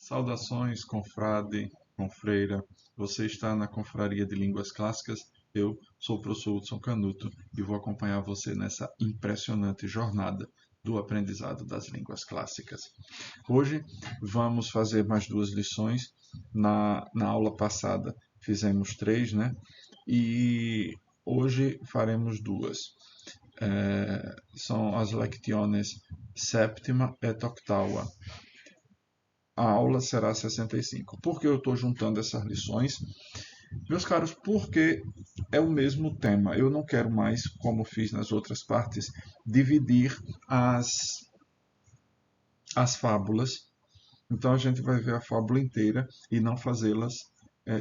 Saudações, confrade, confreira. Você está na Confraria de Línguas Clássicas. Eu sou o professor Hudson Canuto e vou acompanhar você nessa impressionante jornada do aprendizado das línguas clássicas. Hoje vamos fazer mais duas lições. Na aula passada fizemos três, né? E hoje faremos duas. São as lectiones séptima et octava. A aula será 65. Por que eu estou juntando essas lições? Meus caros, porque é o mesmo tema. Eu não quero mais, como fiz nas outras partes, dividir as fábulas. Então a gente vai ver a fábula inteira e não fazê-las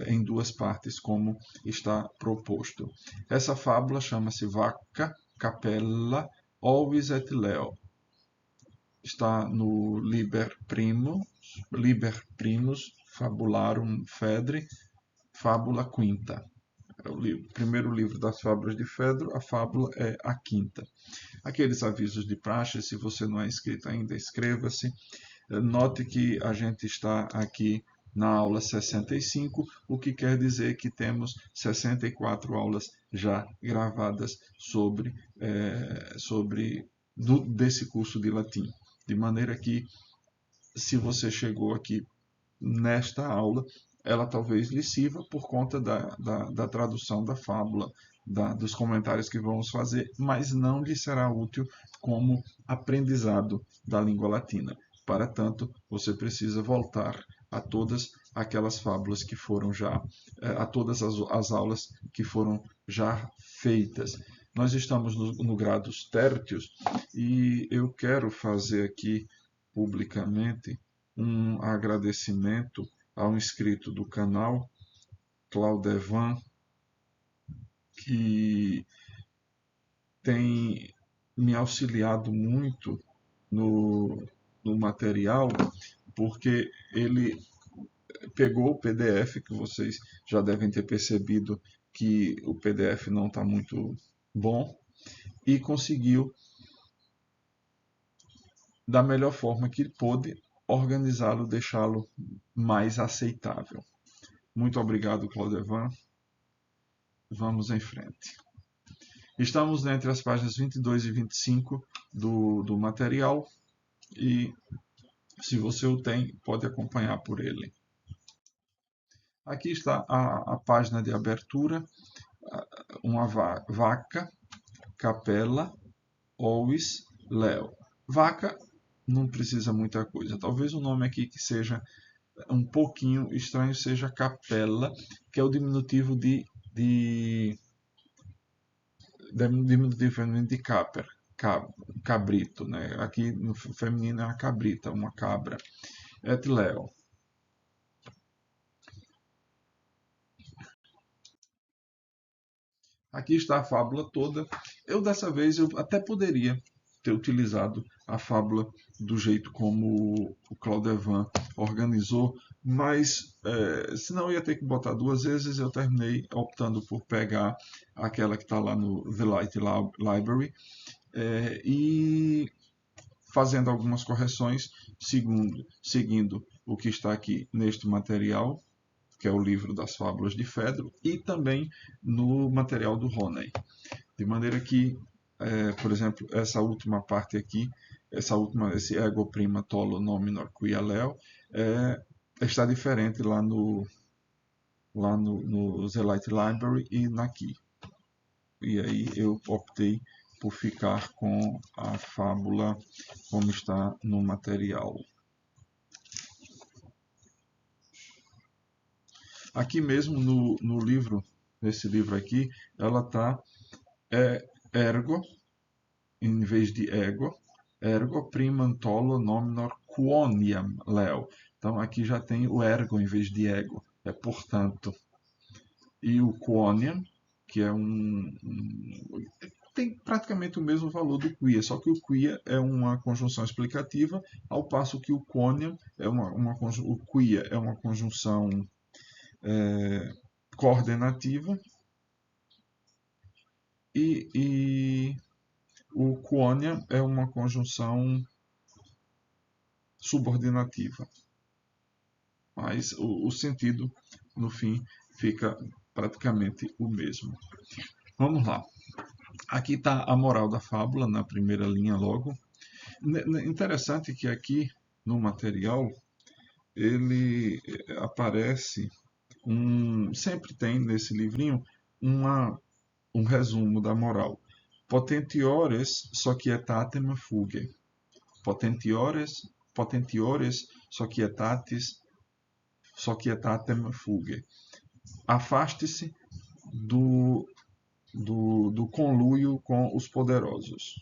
em duas partes, como está proposto. Essa fábula chama-se Vacca, Capella, Ovis et Leo. Está no Liber Primus Fabularum Fedri, Fábula Quinta. É o primeiro livro das fábulas de Fedro, a fábula é a quinta. Aqueles avisos de praxe, se você não é inscrito ainda, inscreva-se. Note que a gente está aqui na aula 65, o que quer dizer que temos 64 aulas já gravadas desse curso de latim. De maneira que, se você chegou aqui nesta aula, ela talvez lhe sirva por conta da tradução da fábula, dos comentários que vamos fazer, mas não lhe será útil como aprendizado da língua latina. Para tanto, você precisa voltar a todas aquelas fábulas que foram já, a todas as aulas que foram já feitas. Nós estamos no Gradus Tertius e eu quero fazer aqui publicamente um agradecimento ao inscrito do canal, Claudevan, que tem me auxiliado muito no material, porque ele pegou o PDF, que vocês já devem ter percebido que o PDF não está muito bom, e conseguiu, da melhor forma que pôde, organizá-lo, deixá-lo mais aceitável. Muito obrigado, Claudevan. Vamos em frente. Estamos entre as páginas 22 e 25 do material e, se você o tem, pode acompanhar por ele. Aqui está a página de abertura, uma vaca, capela, ovis, leo. Vaca não precisa muita coisa. Talvez o nome aqui que seja um pouquinho estranho seja capella, que é o diminutivo diminutivo de caper, cabrito, né? Aqui no feminino é a cabrita, uma cabra. Et leo. Aqui está a fábula toda. Dessa vez, eu até poderia ter utilizado a fábula do jeito como o Claudevan organizou, mas senão eu ia ter que botar duas vezes. Eu terminei optando por pegar aquela que está lá no The Light Library e fazendo algumas correções, seguindo o que está aqui neste material, que é o livro das fábulas de Fedro, e também no material do Roney. De maneira que, por exemplo, essa última parte aqui, esse ego prima tolo nominor quia leo, está diferente lá no The Light Library e aqui. E aí eu optei por ficar com a fábula como está no material. Aqui mesmo no livro, nesse livro aqui, ela está ergo, em vez de ego, ergo primam tolo nominor quoniam leo. Então aqui já tem o ergo em vez de ego, é portanto. E o quoniam, que é tem praticamente o mesmo valor do quia, só que o quia é uma conjunção explicativa, ao passo que o quoniam é o quia é uma conjunção coordenativa e o quoniam é uma conjunção subordinativa. mas o sentido, no fim, fica praticamente o mesmo. Vamos lá. Aqui está a moral da fábula, na primeira linha logo. Interessante que aqui no material ele aparece sempre tem nesse livrinho um resumo da moral. Potentiores societatem fuge. Potentiores societatem fuge. Afaste-se do conluio com os poderosos.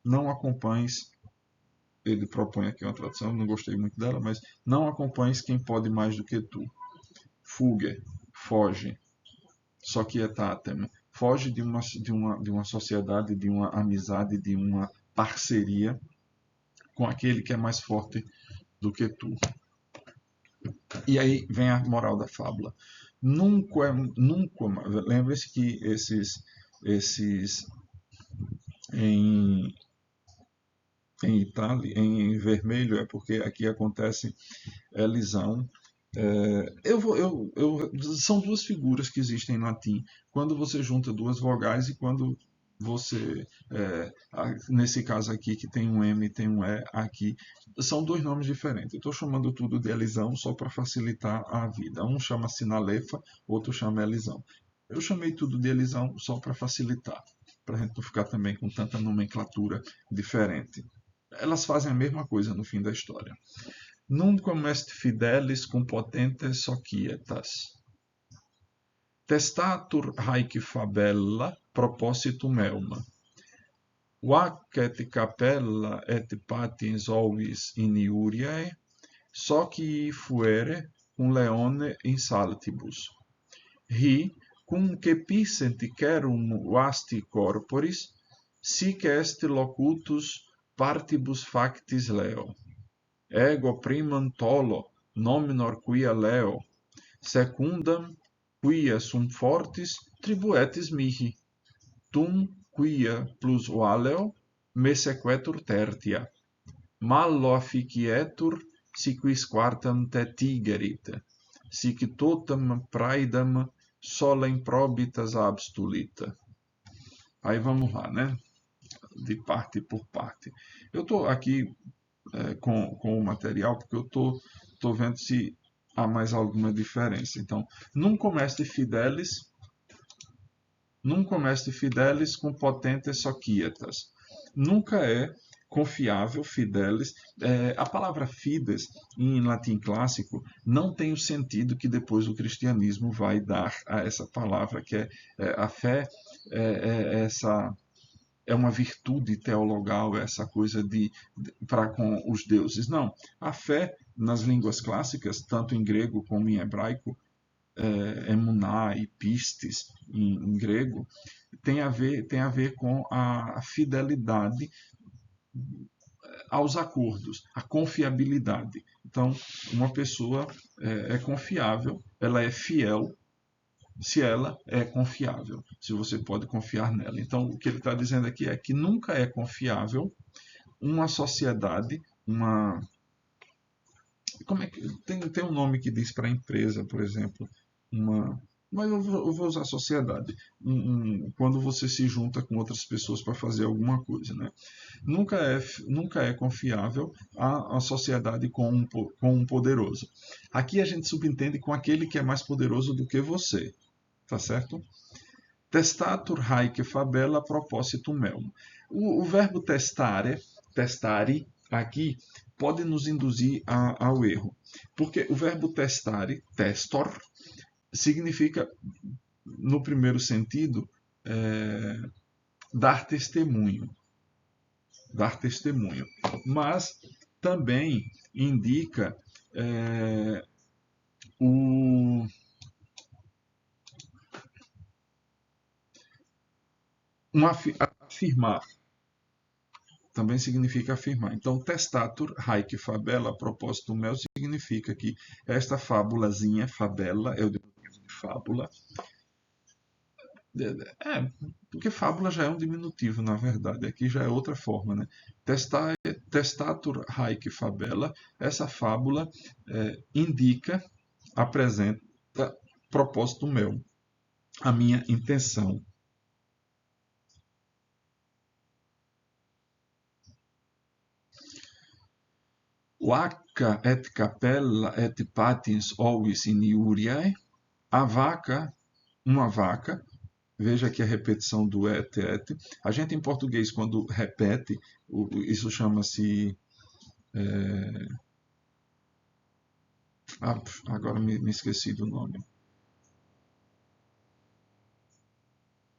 Não acompanhes, ele propõe aqui uma tradução, não gostei muito dela, mas não acompanhes quem pode mais do que tu. Fuge, foge. Societatem, foge de uma sociedade, de uma amizade, de uma parceria com aquele que é mais forte do que tu. E aí vem a moral da fábula. Lembre-se que esses em Itália, em vermelho, é porque aqui acontece elisão. São duas figuras que existem em latim. Quando você junta duas vogais e quando você, nesse caso aqui, que tem um M e tem um E aqui, são dois nomes diferentes. Eu estou chamando tudo de elisão só para facilitar a vida. Um chama sinalefa, outro chama elisão. Eu chamei tudo de elisão só para facilitar, para a gente não ficar também com tanta nomenclatura diferente. Elas fazem a mesma coisa no fim da história. Nunquam est fidelis cum potentes societas. Testatur haec fabella propositum meum. Vacet capella et patins ovis in iuriae, socii fuere cum leone in saltibus. Hi, cum cepissent cerum vasti corporis, sic est locutus partibus factis leo. Ego primam tolo, nominor quia leo, secundam quia sum fortis tribuetis mihi, tum quia plus valeo me sequetur tertia, mallo afficietur si quis quartam te tigerit, sic totam praedam sola improbitas abstulit. Aí vamos lá, né? De parte por parte. Eu estou aqui com o material, porque eu tô vendo se há mais alguma diferença. Então, nunquam est fidelis com potentes societas. Nunca é confiável, fidelis. A palavra fides, em latim clássico, não tem o sentido que depois o cristianismo vai dar a essa palavra, que a fé, essa é uma virtude teologal, essa coisa para com os deuses. Não. A fé, nas línguas clássicas, tanto em grego como em hebraico, emuná e pistes em grego, tem a ver com a fidelidade aos acordos, a confiabilidade. Então, uma pessoa é confiável, ela é fiel, se ela é confiável, se você pode confiar nela. Então, o que ele está dizendo aqui é que nunca é confiável uma sociedade, como é que tem um nome que diz para a empresa, por exemplo, mas eu vou usar sociedade, quando você se junta com outras pessoas para fazer alguma coisa, né? Nunca é confiável a sociedade com um poderoso. Aqui a gente subentende com aquele que é mais poderoso do que você. Tá certo? Testatur haec fabella propositum meum. O verbo testare, aqui, pode nos induzir ao erro. Porque o verbo testare, testor, significa, no primeiro sentido, dar testemunho. Dar testemunho. Mas também indica afirmar. Também significa afirmar. Então, testatur haec fabella propositum meum significa que esta fábulazinha, fabella, é o de fábula, É, porque fábula já é um diminutivo, na verdade. Aqui já é outra forma, né? Testatur haec fabela. Essa fábula indica, apresenta propósito meu, a minha intenção. Vacca et capella et patins ovis in iuriae. A vaca, uma vaca. Veja aqui a repetição do et. A gente em português, quando repete, isso chama-se. Agora me esqueci do nome.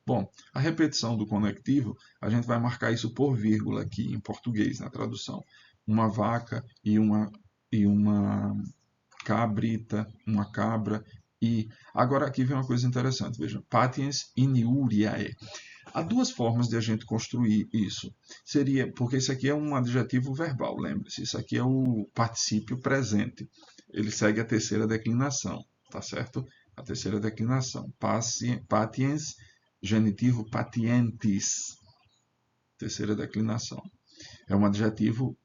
Bom, a repetição do conectivo, a gente vai marcar isso por vírgula aqui em português, na tradução. Uma vaca e uma cabrita, uma cabra. E agora aqui vem uma coisa interessante, veja. Patiens iniuriae. Há duas formas de a gente construir isso. Seria, porque isso aqui é um adjetivo verbal, lembre-se, isso aqui é o particípio presente. Ele segue a terceira declinação, tá certo? A terceira declinação. Patiens, genitivo patientes. Terceira declinação. É um adjetivo,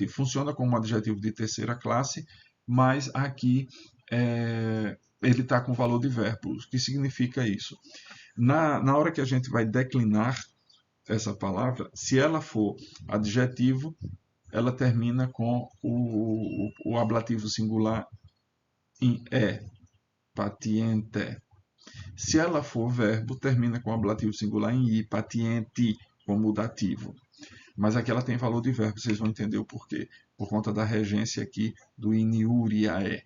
funciona como um adjetivo de terceira classe, mas aqui ele está com valor de verbo. O que significa isso? Na hora que a gente vai declinar essa palavra, se ela for adjetivo, ela termina com o ablativo singular em patiente. Se ela for verbo, termina com o ablativo singular em i, patienti, como dativo. Mas aqui ela tem valor de verbo, vocês vão entender o porquê. Por conta da regência aqui do iniuriae.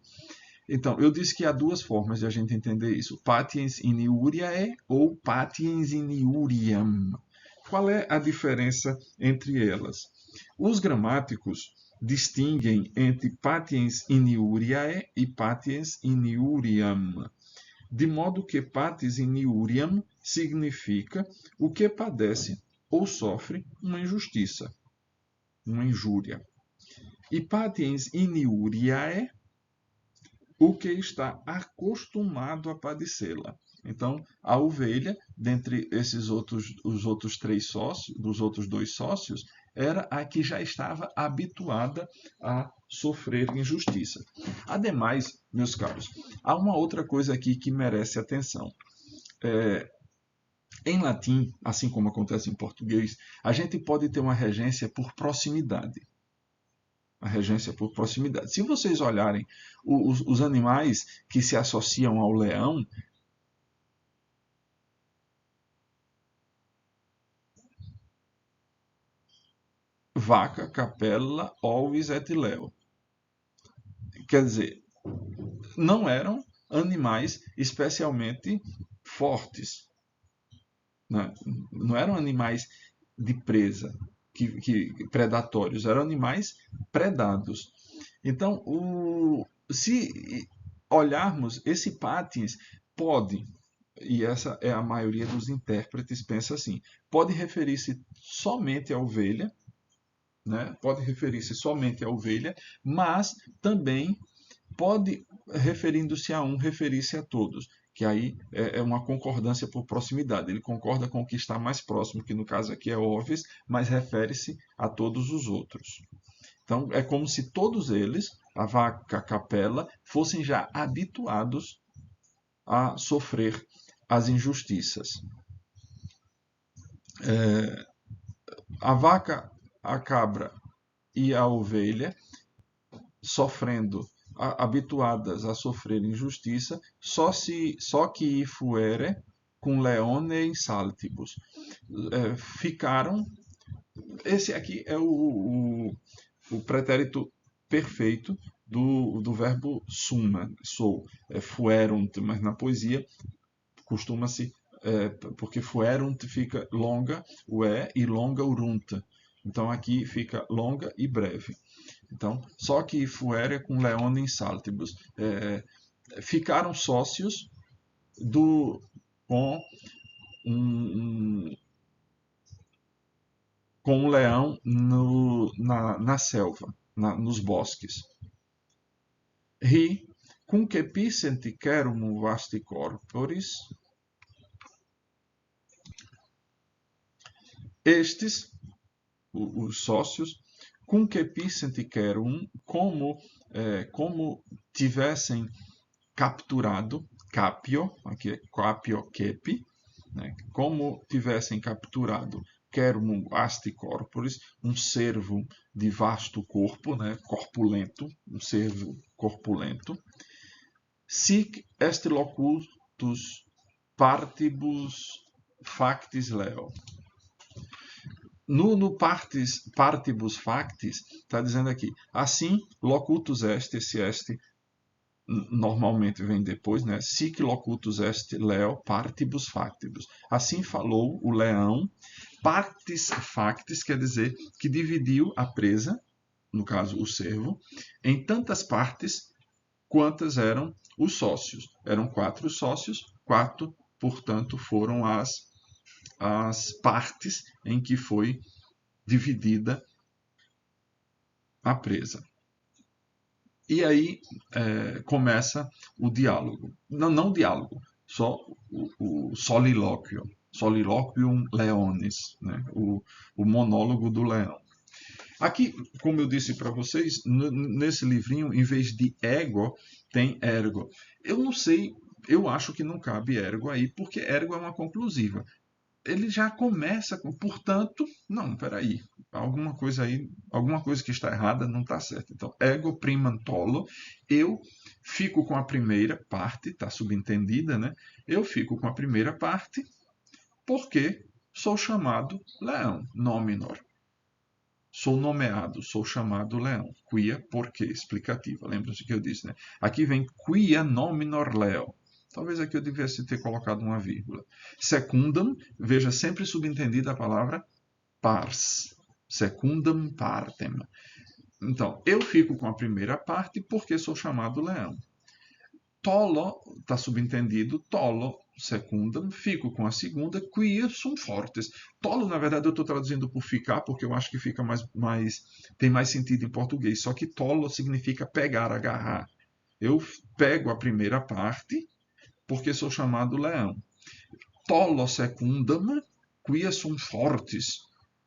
Então, eu disse que há duas formas de a gente entender isso. Patiens iniuriae ou patiens iniuriam. Qual é a diferença entre elas? Os gramáticos distinguem entre patiens iniuriae e patiens iniuriam. De modo que patiens iniuriam significa o que padece ou sofre uma injustiça, uma injúria. E patiens iniuriae, o que está acostumado a padecê-la. Então, a ovelha, dentre os outros três sócios, dos outros dois sócios, era a que já estava habituada a sofrer injustiça. Ademais, meus caros, há uma outra coisa aqui que merece atenção. Em latim, assim como acontece em português, a gente pode ter uma regência por proximidade. A regência por proximidade. Se vocês olharem os animais que se associam ao leão, vaca, capella, ovis et leo. Quer dizer, não eram animais especialmente fortes. Né? Não eram animais de presa, predatórios, eram animais predados. Então, se olharmos, esse patins pode, e essa é a maioria dos intérpretes pensa assim, pode referir-se somente à ovelha, né? Pode referir-se somente à ovelha, mas também pode, referindo-se a um, referir-se a todos, que aí é uma concordância por proximidade. Ele concorda com o que está mais próximo, que no caso aqui é ovis, mas refere-se a todos os outros. Então, é como se todos eles, a vaca, a capela, fossem já habituados a sofrer as injustiças. A vaca, a cabra e a ovelha, sofrendo, habituadas a sofrer injustiça, só que fuere com leone em saltibus. Ficaram. Esse aqui é o pretérito perfeito do verbo summa, sou, fuerunt, mas na poesia costuma-se, porque fuerunt fica longa o e longa o runt. Então aqui fica longa e breve. Então, só que fuere com leone em saltibus. Ficaram sócios com um, com um leão na selva, nos bosques. Ri, cum cepissent querum vasti corporis, Estes, os sócios, cum cepissent querum, como tivessem capturado, capio, aqui é capio kepi, né? Como tivessem capturado querum asti corporis, um cervo de vasto corpo, né? Corpulento, um cervo corpulento, sic est locutus partibus factis leo. No partibus factis, está dizendo aqui, assim, locutus est, esse est normalmente vem depois, né? Sic locutus est leo partibus factibus. Assim falou o leão, partis factis, quer dizer que dividiu a presa, no caso o cervo, em tantas partes quantas eram os sócios. Eram 4 sócios, 4, portanto, foram as partes em que foi dividida a presa. E aí começa o diálogo. Não diálogo, só o solilóquio. Soliloquium leonis, né? O monólogo do leão. Aqui, como eu disse para vocês, nesse livrinho, em vez de ego, tem ergo. Eu não sei, eu acho que não cabe ergo aí, porque ergo é uma conclusiva. Ele já começa com, portanto, não, peraí, alguma coisa aí, alguma coisa que está errada não está certa. Então, ego primam tolo, eu fico com a primeira parte, está subentendida, né? Eu fico com a primeira parte porque sou chamado leão, nominor. Sou nomeado, sou chamado leão. Quia, porque, explicativa. Lembra-se que eu disse, né? Aqui vem quia nominor leo. Talvez aqui eu devesse ter colocado uma vírgula. Secundam, veja sempre subentendida a palavra pars. Secundam partem. Então, eu fico com a primeira parte porque sou chamado leão. Tolo, está subentendido, tolo, secundam, fico com a segunda, quia sum fortes. Tolo, na verdade, eu estou traduzindo por ficar, porque eu acho que fica tem mais sentido em português. Só que tolo significa pegar, agarrar. Eu pego a primeira parte, porque sou chamado leão. Tolo secundam, quia sum fortes,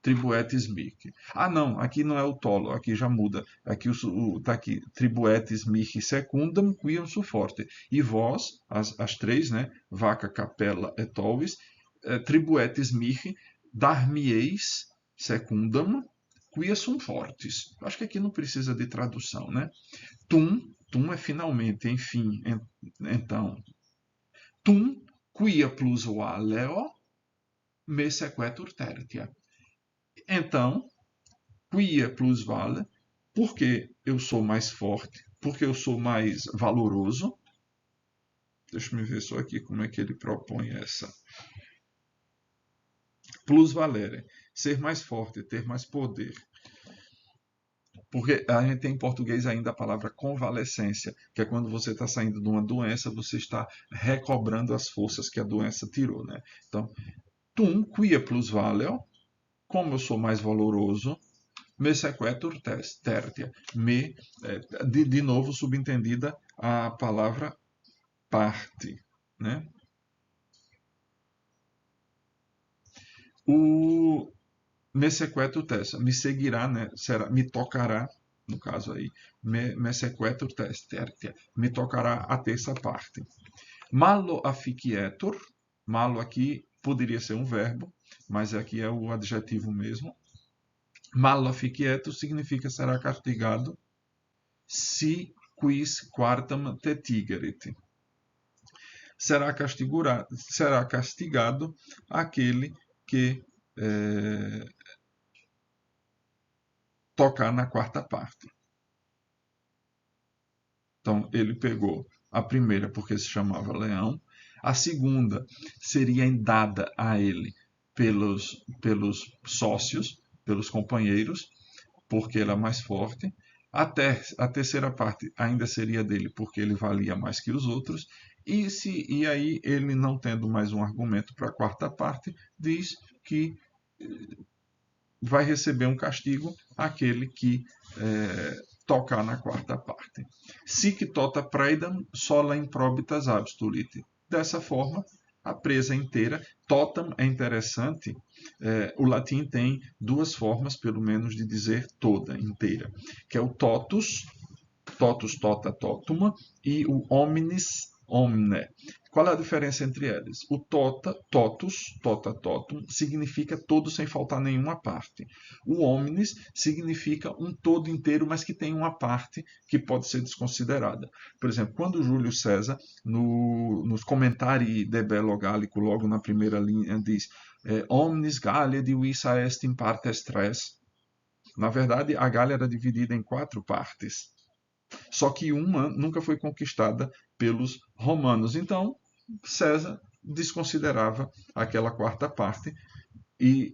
tribuetis mihi. Ah, não, aqui não é o tolo, aqui já muda. Aqui está aqui, tribuetis mihi secundam, quia sum forte. E vós, as 3, né, vaca, capella et ovis, tribuetis mihi, dar-me-eis secundam, quia sum fortes. Acho que aqui não precisa de tradução, né? Tum é finalmente, enfim, então. Tum, quia plus leo, me sequetur tertia. Então, quia plus vale, porque eu sou mais forte, porque eu sou mais valoroso. Deixa eu ver só aqui como é que ele propõe essa. Plus valere, ser mais forte, ter mais poder. Porque a gente tem em português ainda a palavra convalescência, que é quando você está saindo de uma doença, você está recobrando as forças que a doença tirou, né? Então, tum quia plus valeo, como eu sou mais valoroso, me sequetur tertia. De novo, subentendida a palavra parte, né? O me sequetur tertia, me seguirá, né? Me tocará, no caso aí, me sequetur tertia, me tocará a terça parte. Malo afficietur, malo aqui poderia ser um verbo, mas aqui é o adjetivo mesmo. Malo afficietur significa será castigado, si quis quartam tetigerit. Será castigado aquele que tocar na quarta parte. Então, ele pegou a primeira porque se chamava leão, a segunda seria dada a ele pelos sócios, pelos companheiros, porque ele é mais forte. A terceira parte ainda seria dele porque ele valia mais que os outros. E aí, ele não tendo mais um argumento para a quarta parte, diz que vai receber um castigo aquele que tocar na quarta parte. Sic tota praedam sola improbitas abstulit. Dessa forma, a presa inteira. Totem é interessante, o latim tem duas formas, pelo menos, de dizer toda, inteira, que é o totus, totus, tota, totuma, e o omnis, omne. Qual é a diferença entre eles? O tota, totus, tota, totum, significa todo sem faltar nenhuma parte. O omnis significa um todo inteiro, mas que tem uma parte que pode ser desconsiderada. Por exemplo, quando Júlio César, nos comentários de Bello Gallico, logo na primeira linha, diz omnis Gallia divisa est in partes tres. Na verdade, a Gália era dividida em 4 partes. Só que uma nunca foi conquistada pelos romanos. Então, César desconsiderava aquela quarta parte e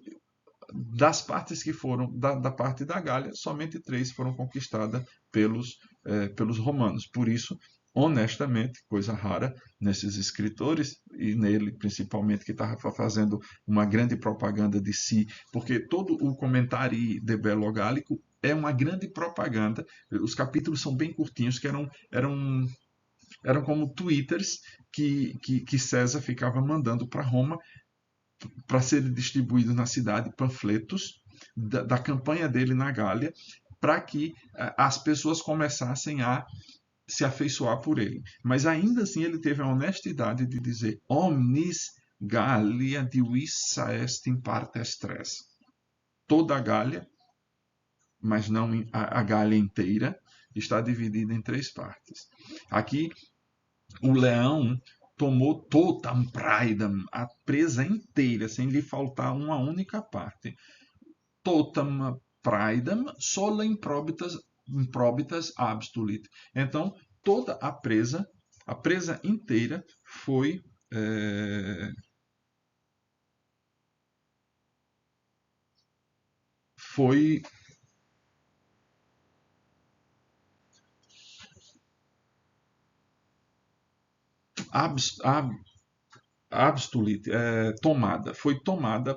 das partes que foram da parte da Gália, somente 3 foram conquistadas pelos romanos. Por isso, honestamente, coisa rara nesses escritores, e nele principalmente, que estava fazendo uma grande propaganda de si, porque todo o comentário de Bello Gallico é uma grande propaganda. Os capítulos são bem curtinhos, que eram como twitters que César ficava mandando para Roma para serem distribuídos na cidade, panfletos da campanha dele na Gália, para que as pessoas começassem a se afeiçoar por ele. Mas ainda assim ele teve a honestidade de dizer omnis Gallia divisa est in partes tres. Toda a Gália, mas não a Gália inteira, está dividida em 3 partes. Aqui, o leão tomou totam praedam, a presa inteira, sem lhe faltar uma única parte. Totam praedam sola improbitas abstulit. Então, toda a presa inteira foi foi abstulit, tomada, foi tomada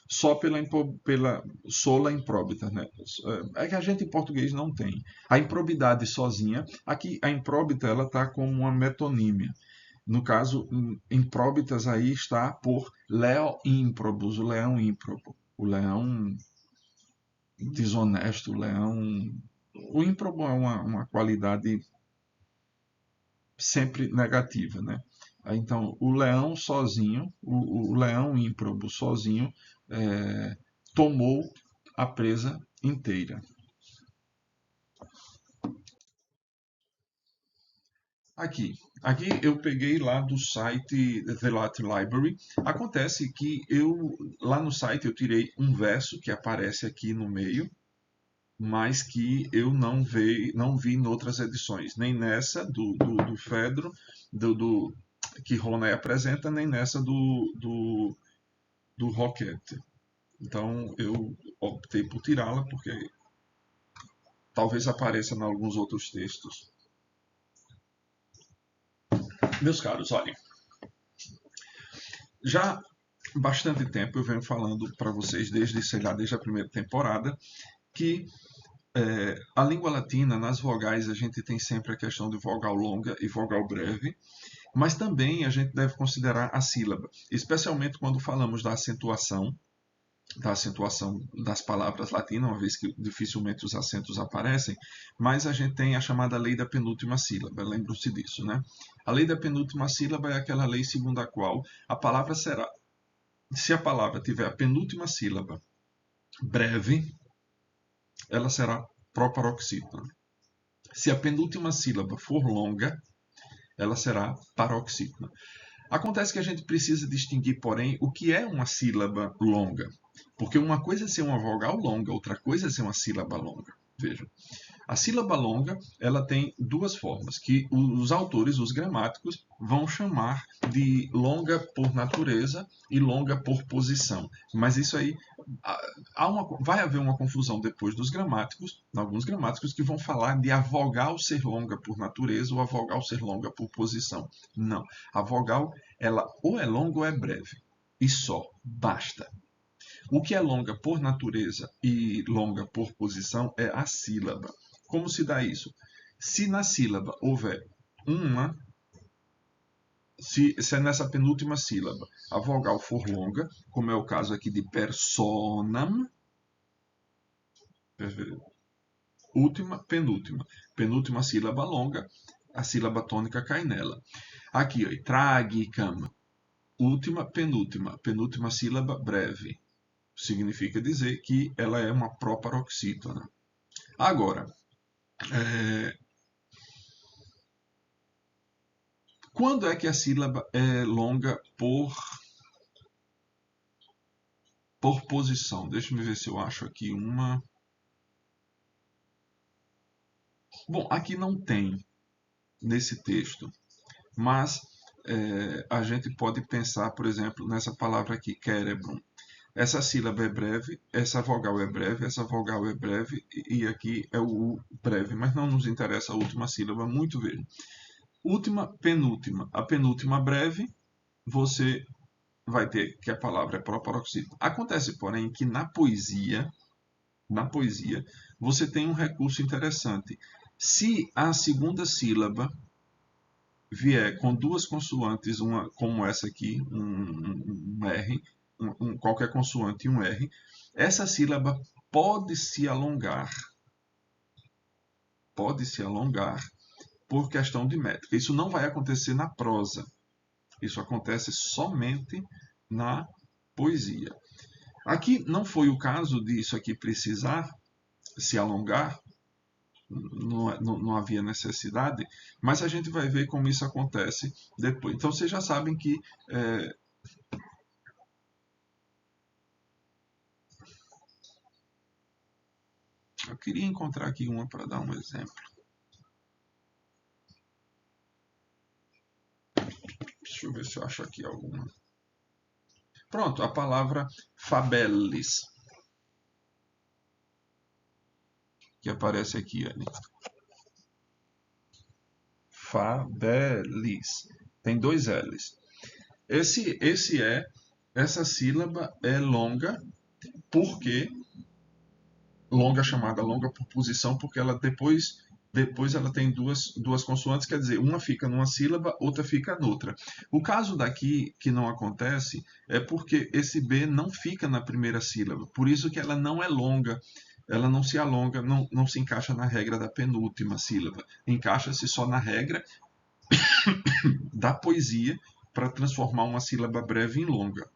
só pela sola improbita, né? É que a gente em português não tem. A improbidade sozinha, aqui a impróbita ela está como uma metonímia. No caso, impróbitas aí está por leo improbus, o leão ímprobo, o leão desonesto, o leão... O ímprobo é uma qualidade sempre negativa, né? Então, o leão sozinho, o leão ímprobo sozinho, tomou a presa inteira. Aqui eu peguei lá do site The Latin Library. Acontece que lá no site eu tirei um verso que aparece aqui no meio, mas que eu não vi em outras edições, nem nessa do Fedro, que Ronay apresenta, nem nessa do Roquette. Então eu optei por tirá-la, porque talvez apareça em alguns outros textos. Meus caros, olhem, já há bastante tempo eu venho falando para vocês, desde a primeira temporada, que a língua latina, nas vogais, a gente tem sempre a questão de vogal longa e vogal breve, mas também a gente deve considerar a sílaba, especialmente quando falamos da acentuação das palavras latinas, uma vez que dificilmente os acentos aparecem, mas a gente tem a chamada lei da penúltima sílaba, lembram-se disso, né? A lei da penúltima sílaba é aquela lei segundo a qual a palavra será, se a palavra tiver a penúltima sílaba breve, ela será proparoxítona. Se a penúltima sílaba for longa, ela será paroxítona. Acontece que a gente precisa distinguir, porém, o que é uma sílaba longa. Porque uma coisa é ser uma vogal longa, outra coisa é ser uma sílaba longa. Vejam, a sílaba longa ela tem duas formas, que os autores, os gramáticos, vão chamar de longa por natureza e longa por posição. Mas isso aí, vai haver uma confusão depois dos gramáticos, alguns gramáticos que vão falar de a vogal ser longa por natureza ou a vogal ser longa por posição. Não, a vogal ela ou é longa ou é breve. E só, basta. O que é longa por natureza e longa por posição é a sílaba. Como se dá isso? Se na sílaba houver uma se é nessa penúltima sílaba a vogal for longa, como é o caso aqui de personam, última, penúltima. Penúltima sílaba longa, a sílaba tônica cai nela. Aqui, ó, tragicam, última, penúltima. Penúltima sílaba breve. Significa dizer que ela é uma proparoxítona. Agora, quando é que a sílaba é longa por posição? Deixa eu ver se eu acho aqui uma. Bom, aqui não tem nesse texto, mas a gente pode pensar, por exemplo, nessa palavra aqui, cerebrum. Essa sílaba é breve, essa vogal é breve, essa vogal é breve, e aqui é o U breve, mas não nos interessa a última sílaba, muito veja. Última, penúltima. A penúltima breve, você vai ter que a palavra é proparoxítona. Acontece, porém, que na poesia, você tem um recurso interessante. Se a segunda sílaba vier com duas consoantes, uma como essa aqui, um R, qualquer consoante e um R, essa sílaba pode se alongar por questão de métrica. Isso não vai acontecer na prosa. Isso acontece somente na poesia. Aqui não foi o caso disso aqui precisar se alongar, não havia necessidade, mas a gente vai ver como isso acontece depois. Então vocês já sabem que eu queria encontrar aqui uma para dar um exemplo. Deixa eu ver se eu acho aqui alguma. Pronto, a palavra fabellis, que aparece aqui, Anny. Fabellis. Tem dois L's. Essa sílaba é longa, porque longa chamada longa por posição, porque ela depois ela tem duas consoantes, quer dizer, uma fica numa sílaba, outra fica noutra. O caso daqui que não acontece é porque esse B não fica na primeira sílaba, por isso que ela não é longa, ela não se alonga, não se encaixa na regra da penúltima sílaba, encaixa-se só na regra da poesia para transformar uma sílaba breve em longa.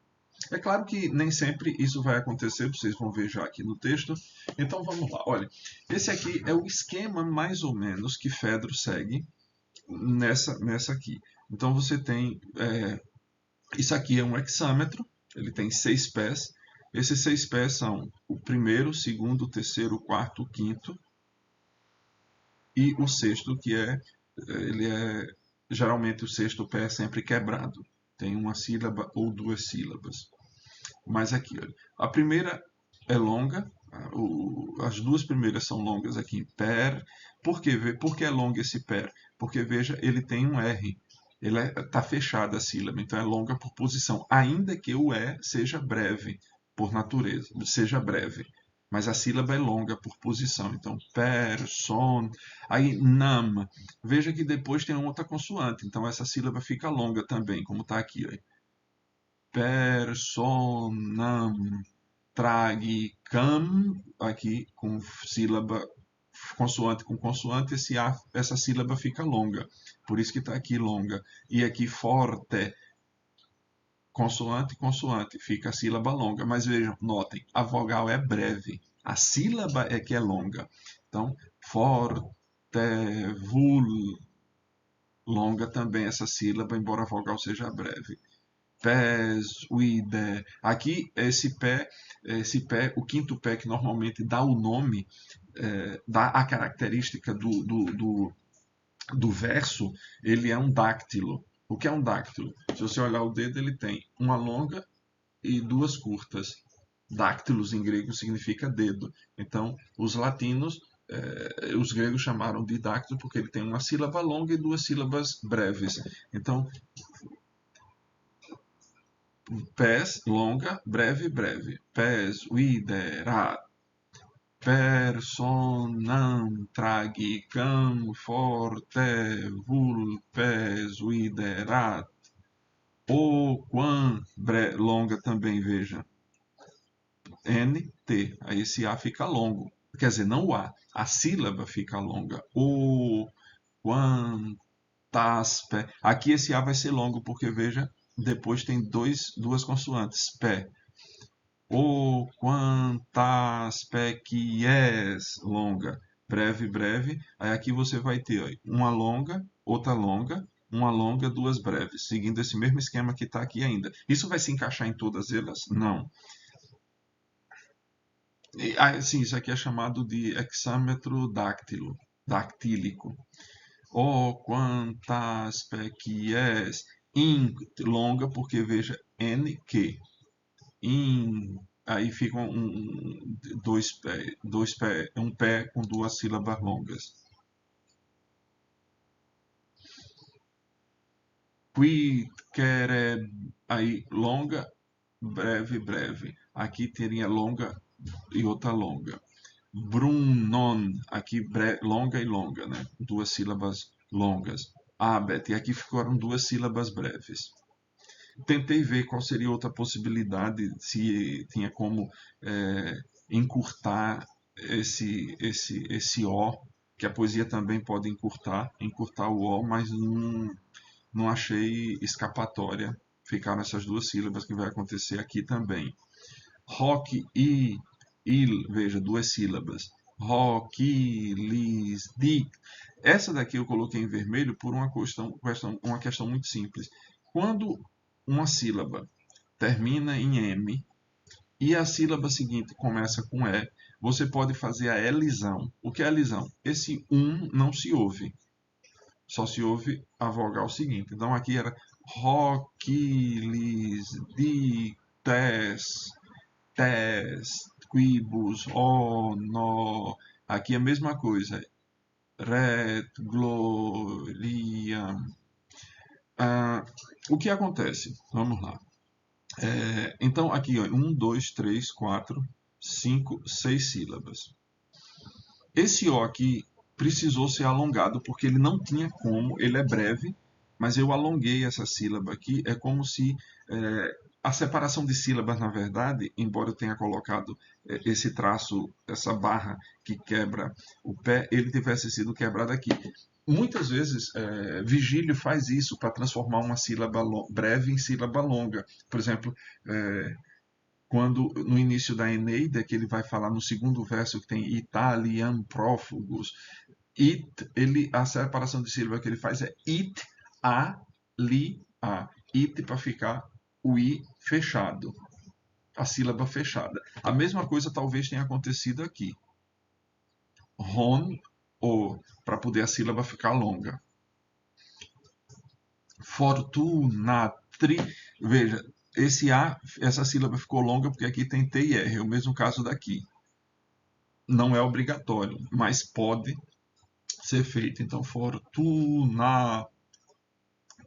É claro que nem sempre isso vai acontecer, vocês vão ver já aqui no texto. Então vamos lá, olha. Esse aqui é o esquema mais ou menos que Fedro segue nessa aqui. Então você tem, isso aqui é um hexâmetro, ele tem 6 pés. Esses 6 pés são o primeiro, o segundo, o terceiro, o quarto, o quinto e o sexto, que geralmente o sexto pé é sempre quebrado. Tem uma sílaba ou duas sílabas. Mas aqui, olha, a primeira é longa, as duas primeiras são longas aqui, per. Por que é longo esse per? Porque, veja, ele tem um R. Ele está fechada a sílaba, então é longa por posição, ainda que o E seja breve, por natureza, seja breve. Mas a sílaba é longa por posição, então per, son. Aí nam, veja que depois tem outra consoante, então essa sílaba fica longa também, como está aqui. Ó. Personam, tragicam, aqui com sílaba, consoante com consoante, essa sílaba fica longa. Por isso que está aqui longa. E aqui forte, consoante, consoante, fica a sílaba longa. Mas vejam, notem, a vogal é breve. A sílaba é que é longa. Então, forte, vul, longa também essa sílaba, embora a vogal seja breve. Pés, uide. Aqui, esse pé, o quinto pé que normalmente dá o nome, dá a característica do verso, ele é um dáctilo. O que é um dáctilo? Se você olhar o dedo, ele tem uma longa e duas curtas. Dáctilos em grego significa dedo. Então, os latinos, os gregos chamaram de dáctilo porque ele tem uma sílaba longa e duas sílabas breves. Então, pes, longa, breve, breve. Pes, viderat. Personam, tragicam, forte, vulpes, viderat. O, quan, longa também, veja. N, T. Aí esse A fica longo. Quer dizer, não o a sílaba fica longa. O, quan, tas, pé. Aqui esse A vai ser longo, porque veja, depois tem duas consoantes. Pé. O, quantas, pé, que és, longa. Breve, breve. Aí aqui você vai ter ó, uma longa, duas breves, seguindo esse mesmo esquema que está aqui ainda. Isso vai se encaixar em todas elas? Não. Sim, isso aqui é chamado de hexâmetro dactílico. Oh, quantas pequies, in, longa, porque veja, n, que, in, aí fica um pé com duas sílabas longas. Qui, quere, aí longa, breve, breve. Aqui teria longa e outra longa. Brunnon, aqui longa e longa, né? Duas sílabas longas. Abet, e aqui ficaram duas sílabas breves. Tentei ver qual seria outra possibilidade, se tinha como encurtar esse O, que a poesia também pode encurtar o O, mas não achei escapatória. Ficaram essas duas sílabas que vai acontecer aqui também. Rock e il, veja, duas sílabas. Rock, lis, dic. Essa daqui eu coloquei em vermelho por uma questão muito simples. Quando uma sílaba termina em M e a sílaba seguinte começa com E, você pode fazer a elisão. O que é elisão? Esse não se ouve. Só se ouve a vogal seguinte. Então aqui era roquilis, dictes, tes, quibus, no. Aqui é a mesma coisa. Ret, gloria. O que acontece? Vamos lá. Então, aqui, ó, 1, 2, 3, 4, 5, 6 sílabas. Esse O aqui precisou ser alongado porque ele não tinha como, ele é breve, mas eu alonguei essa sílaba aqui. É como se a separação de sílabas, na verdade, embora eu tenha colocado esse traço, essa barra que quebra o pé, ele tivesse sido quebrado aqui. Muitas vezes, Vigílio faz isso para transformar uma sílaba breve em sílaba longa. Por exemplo, quando no início da Eneida, que ele vai falar no segundo verso que tem Italiam prófugos, a separação de sílaba que ele faz é it, a, li, a. It para ficar o i fechado, a sílaba fechada. A mesma coisa talvez tenha acontecido aqui. Ron, o, para poder a sílaba ficar longa. Fortunatri, veja, essa sílaba ficou longa porque aqui tem T e R, é o mesmo caso daqui. Não é obrigatório, mas pode ser feito. Então, fortuna,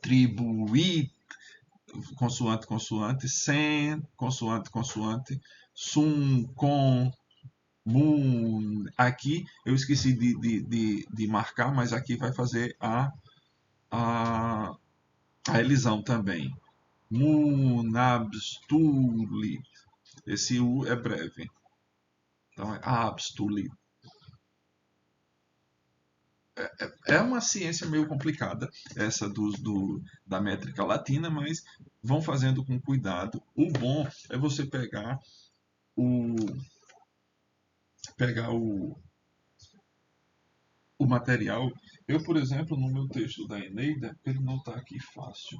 tribuir, consoante, consoante, sem, consoante, consoante, sum, com, mun. Aqui eu esqueci de marcar, mas aqui vai fazer a elisão também. Munabstuli. Esse U é breve. Então é abstuli. É uma ciência meio complicada, essa da métrica latina, mas vão fazendo com cuidado. O bom é você o, pegar o material. Eu, por exemplo, no meu texto da Eneida, ele não está aqui fácil.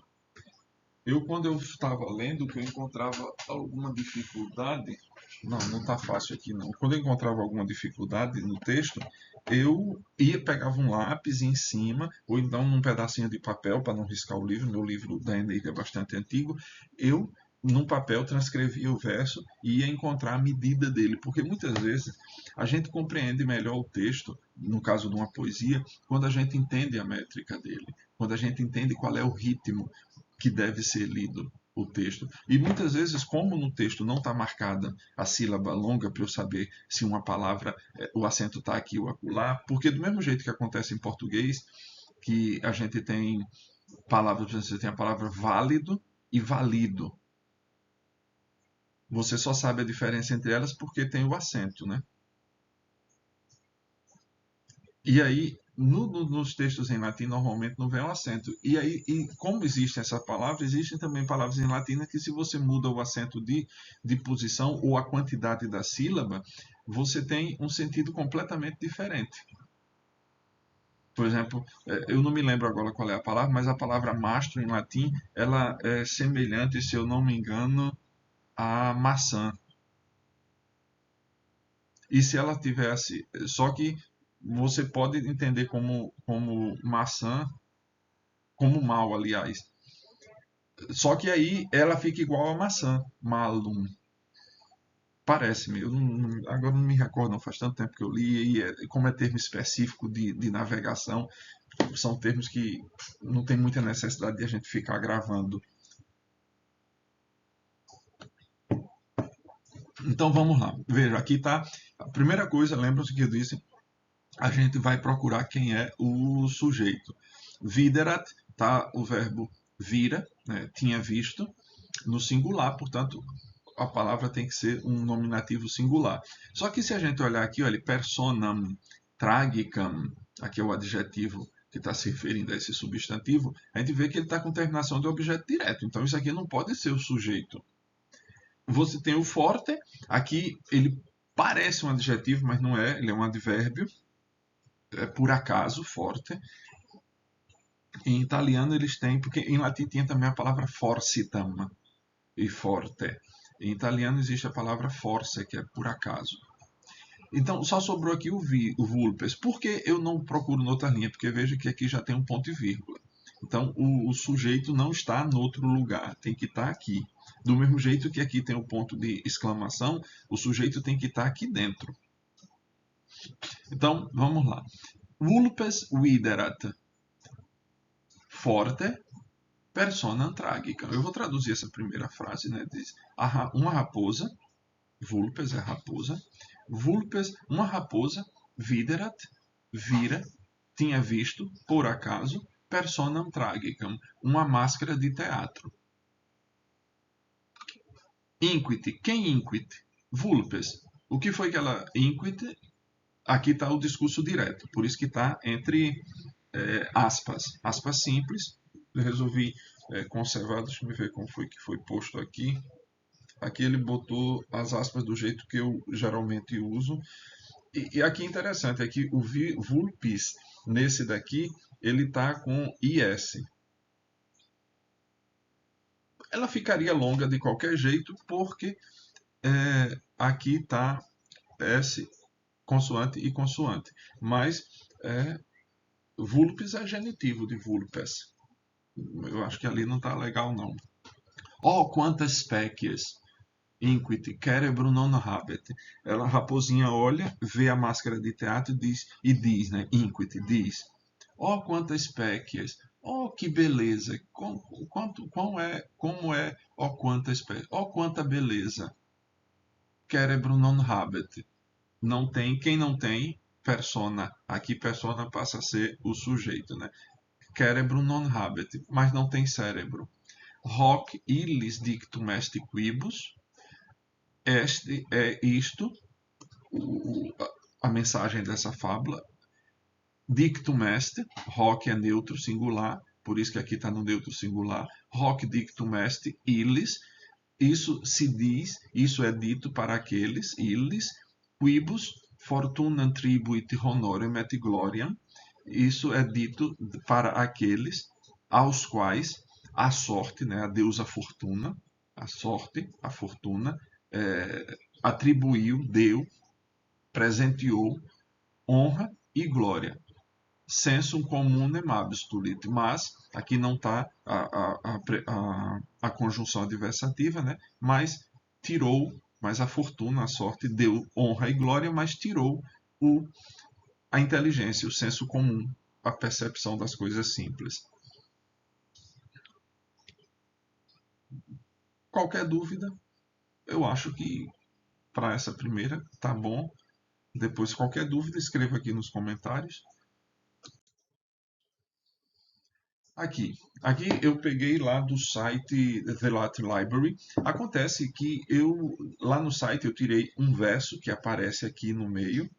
Quando eu estava lendo, que eu encontrava alguma dificuldade, não está fácil aqui não. Quando eu encontrava alguma dificuldade no texto, eu pegava um lápis em cima, ou então num pedacinho de papel para não riscar o livro. Meu livro da Eneida é bastante antigo. Eu num papel transcrevia o verso e ia encontrar a medida dele, porque muitas vezes a gente compreende melhor o texto, no caso de uma poesia, quando a gente entende a métrica dele, quando a gente entende qual é o ritmo que deve ser lido o texto. E muitas vezes, como no texto não está marcada a sílaba longa para eu saber se uma palavra, o acento está aqui ou acolá, porque do mesmo jeito que acontece em português, que a gente tem palavras, você tem a palavra válido, e valido. Você só sabe a diferença entre elas porque tem o acento, né? E aí, nos textos em latim, normalmente não vem o acento. E aí, como existe essa palavra, existem também palavras em latim que, se você muda o acento de posição ou a quantidade da sílaba, você tem um sentido completamente diferente. Por exemplo, eu não me lembro agora qual é a palavra, mas a palavra mastro em latim, ela é semelhante, se eu não me engano, a maçã. E se ela tivesse. Só que você pode entender como maçã, como mal, aliás. Só que aí ela fica igual a maçã, malum. Parece-me, agora não me recordo, não faz tanto tempo que eu li, e como é termo específico de navegação, são termos que não tem muita necessidade de a gente ficar gravando. Então vamos lá. Veja, aqui está. A primeira coisa, lembra-se que eu disse, a gente vai procurar quem é o sujeito. Viderat, tá o verbo vira, né, tinha visto, no singular, portanto, a palavra tem que ser um nominativo singular. Só que se a gente olhar aqui, olha, personam tragicam, aqui é o adjetivo que está se referindo a esse substantivo, a gente vê que ele está com terminação de objeto direto. Então isso aqui não pode ser o sujeito. Você tem o forte, aqui ele parece um adjetivo, mas não é, ele é um advérbio, é por acaso, forte. Em italiano eles têm, porque em latim tinha também a palavra forcitam e forte. Em italiano existe a palavra força, que é por acaso. Então só sobrou aqui o vulpes. Por que eu não procuro noutra linha? Porque veja que aqui já tem um ponto e vírgula. Então o sujeito não está em outro lugar, tem que estar aqui. Do mesmo jeito que aqui tem o ponto de exclamação, o sujeito tem que estar aqui dentro. Então vamos lá. Vulpes viderat forte persona tragica. Eu vou traduzir essa primeira frase, né? Diz, uma raposa, vulpes é raposa, vulpes, uma raposa, viderat, vira, tinha visto, por acaso, personam tragicam, uma máscara de teatro. Inquit, quem inquit? Vulpes. O que foi que ela inquit? Aqui está o discurso direto, por isso que está entre aspas, aspas simples. Eu resolvi conservar, deixa eu ver como foi que foi posto aqui. Aqui ele botou as aspas do jeito que eu geralmente uso. E aqui interessante é que o vulpis, nesse daqui, ele está com IS. Ela ficaria longa de qualquer jeito, porque aqui está S, consoante e consoante. Mas vulpes é genitivo de vulpes. Eu acho que ali não está legal, não. Oh, quantas espécies! Inquit, cerebro non habet. Ela, a raposinha olha, vê a máscara de teatro e diz, né? Inquit, diz. Oh, quantas espécies! Oh, que beleza! Como é, oh, quanta espécie! Oh, quanta beleza! Cerebro non habet. Não tem, quem não tem, persona. Aqui persona passa a ser o sujeito, né? Cerebro non habet, mas não tem cérebro. Hoc illis dictum est quibus. Este é isto, a mensagem dessa fábula. Dictum est, hoc é neutro singular, por isso que aqui está no neutro singular. Hoc dictum est illis, isso se diz, isso é dito para aqueles, illis, quibus fortunam tribuit honorem et gloriam, isso é dito para aqueles aos quais a sorte, né, a deusa fortuna, a sorte, a fortuna, atribuiu, deu, presenteou honra e glória. Sensum communem abstulit, mas aqui não está a conjunção adversativa, né? Mas tirou, mas a fortuna, a sorte, deu honra e glória, mas tirou a inteligência, o senso comum, a percepção das coisas simples. Qualquer dúvida, eu acho que para essa primeira tá bom. Depois, qualquer dúvida, escreva aqui nos comentários. Aqui eu peguei lá do site The Latin Library. Acontece que lá no site eu tirei um verso que aparece aqui no meio,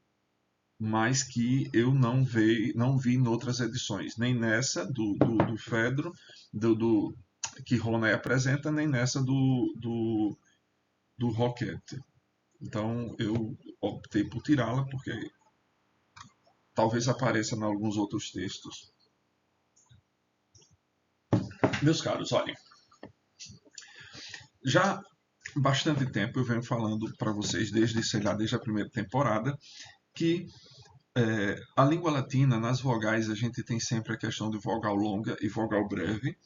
mas que eu não vi em outras edições, nem nessa do Fedro, que Ronay apresenta, nem nessa do Rocket. Então eu optei por tirá-la porque talvez apareça em alguns outros textos. Meus caros, olhem, já há bastante tempo eu venho falando para vocês, desde a primeira temporada, que a língua latina, nas vogais, a gente tem sempre a questão de vogal longa e vogal breve,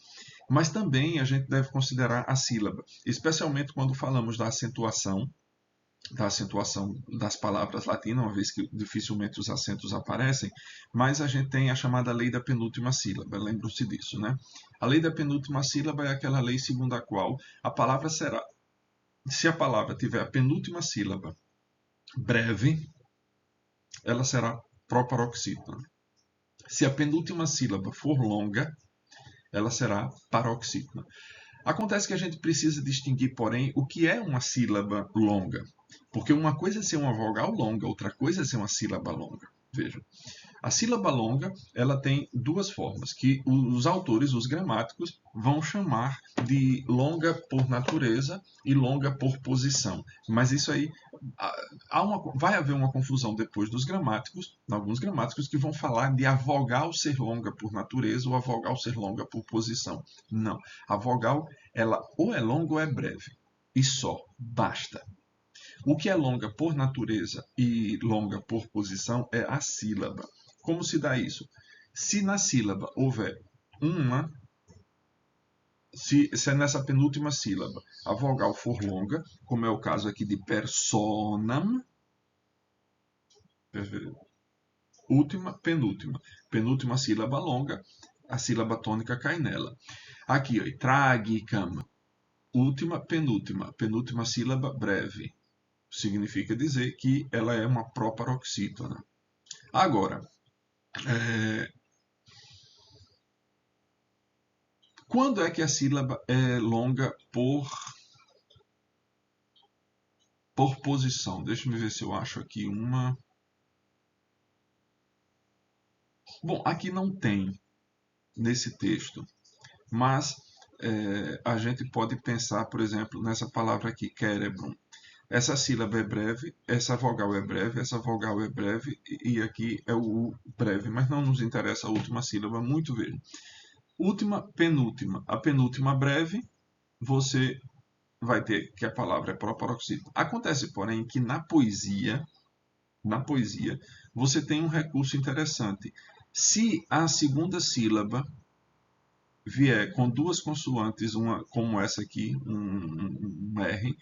mas também a gente deve considerar a sílaba, especialmente quando falamos da acentuação das palavras latinas, uma vez que dificilmente os acentos aparecem, mas a gente tem a chamada lei da penúltima sílaba, lembram-se disso, né? A lei da penúltima sílaba é aquela lei segundo a qual a palavra será, se a palavra tiver a penúltima sílaba breve, ela será proparoxítona. Se a penúltima sílaba for longa, ela será paroxítona. Acontece que a gente precisa distinguir, porém, o que é uma sílaba longa. Porque uma coisa é ser uma vogal longa, outra coisa é ser uma sílaba longa. Veja, a sílaba longa ela tem duas formas, que os autores, os gramáticos, vão chamar de longa por natureza e longa por posição. Mas isso aí vai haver uma confusão depois dos gramáticos, alguns gramáticos que vão falar de a vogal ser longa por natureza ou a vogal ser longa por posição. Não, a vogal ela ou é longa ou é breve. E só, basta. O que é longa por natureza e longa por posição é a sílaba. Como se dá isso? Se na sílaba houver se é nessa penúltima sílaba a vogal for longa, como é o caso aqui de personam, última, penúltima. Penúltima sílaba longa, a sílaba tônica cai nela. Aqui, ó, tragicam, última, penúltima sílaba breve. Significa dizer que ela é uma proparoxítona. Agora, quando é que a sílaba é longa por posição? Deixa eu ver se eu acho aqui uma. Bom, aqui não tem nesse texto, mas a gente pode pensar, por exemplo, nessa palavra aqui, cerebrum. Essa sílaba é breve, essa vogal é breve, essa vogal é breve e aqui é o U breve, mas não nos interessa a última sílaba, muito veja. Última, penúltima. A penúltima breve, você vai ter que a palavra é proparoxítona. Acontece, porém, que na poesia, você tem um recurso interessante. Se a segunda sílaba vier com duas consoantes, uma como essa aqui, um R,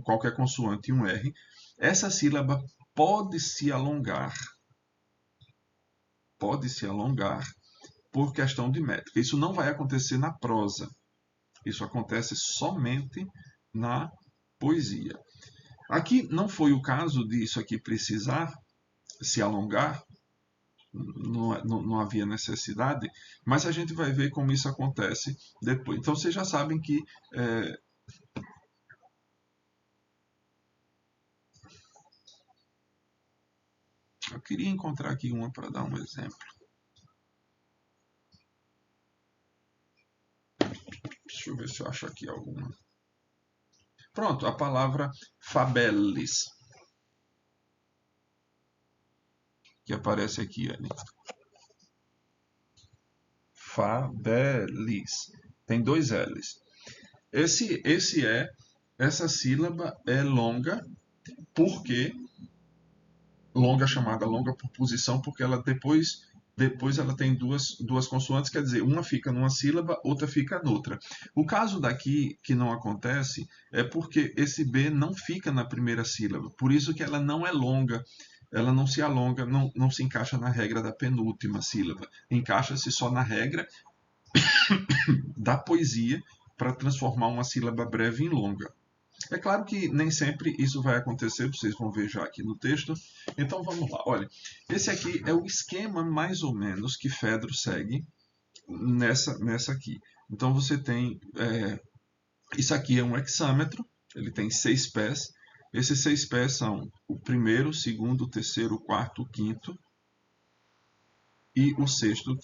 qualquer consoante e um R, essa sílaba pode se alongar por questão de métrica. Isso não vai acontecer na prosa. Isso acontece somente na poesia. Aqui não foi o caso disso aqui precisar se alongar, não havia necessidade, mas a gente vai ver como isso acontece depois. Então vocês já sabem que eu queria encontrar aqui uma para dar um exemplo. Deixa eu ver se eu acho aqui alguma. Pronto, a palavra fabelis, que aparece aqui, olha. Fabelis. Tem dois L's. Essa sílaba é longa, porque longa chamada longa por posição, porque ela depois ela tem duas consoantes, quer dizer, uma fica numa sílaba, outra fica noutra. O caso daqui que não acontece é porque esse B não fica na primeira sílaba, por isso que ela não é longa, ela não se alonga, não se encaixa na regra da penúltima sílaba, encaixa-se só na regra da poesia para transformar uma sílaba breve em longa. É claro que nem sempre isso vai acontecer, vocês vão ver já aqui no texto. Então vamos lá. Olha, esse aqui é o esquema mais ou menos que Fedro segue nessa aqui. Então você tem, isso aqui é um hexâmetro, ele tem 6 pés. Esses 6 pés são o primeiro, o segundo, o terceiro, o quarto, o quinto e o sexto,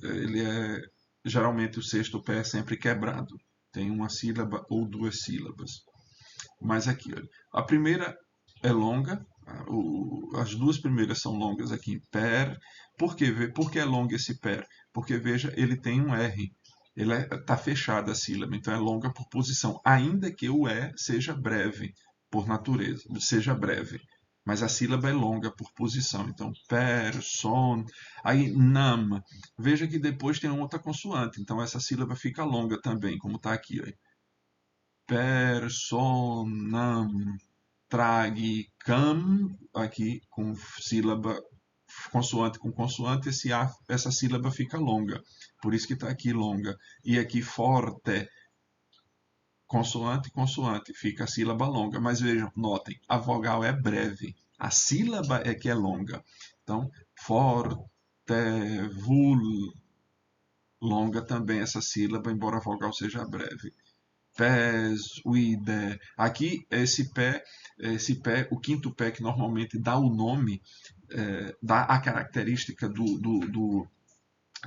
ele é, geralmente o sexto pé é sempre quebrado. Tem uma sílaba ou duas sílabas. Mas aqui, olha, a primeira é longa, as duas primeiras são longas aqui, per. Por que é longo esse per? Porque, veja, ele tem um R. Ele está fechada a sílaba, então é longa por posição, ainda que o E seja breve, por natureza, seja breve. Mas a sílaba é longa por posição, então person. Aí nam, veja que depois tem outra consoante, então essa sílaba fica longa também, como está aqui. Ó. Personam, tragicam, aqui com sílaba, consoante com consoante, essa sílaba fica longa. Por isso que está aqui longa. E aqui forte, consoante, consoante, fica a sílaba longa. Mas vejam, notem, a vogal é breve. A sílaba é que é longa. Então, forte, vul, longa também essa sílaba, embora a vogal seja breve. Pés, uide. Aqui, o quinto pé que normalmente dá o nome, dá a característica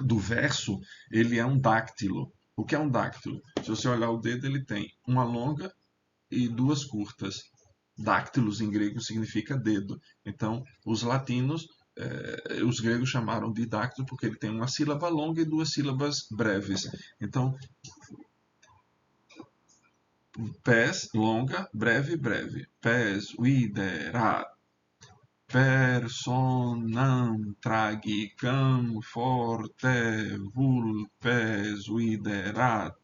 do verso, ele é um dáctilo. O que é um dáctilo? Se você olhar o dedo, ele tem uma longa e duas curtas. Dáctilos em grego significa dedo. Então, os latinos, os gregos chamaram de dáctilo porque ele tem uma sílaba longa e duas sílabas breves. Então, pés, longa, breve, breve. Pés, viderat. Personam tragicam forte vulpes viderat.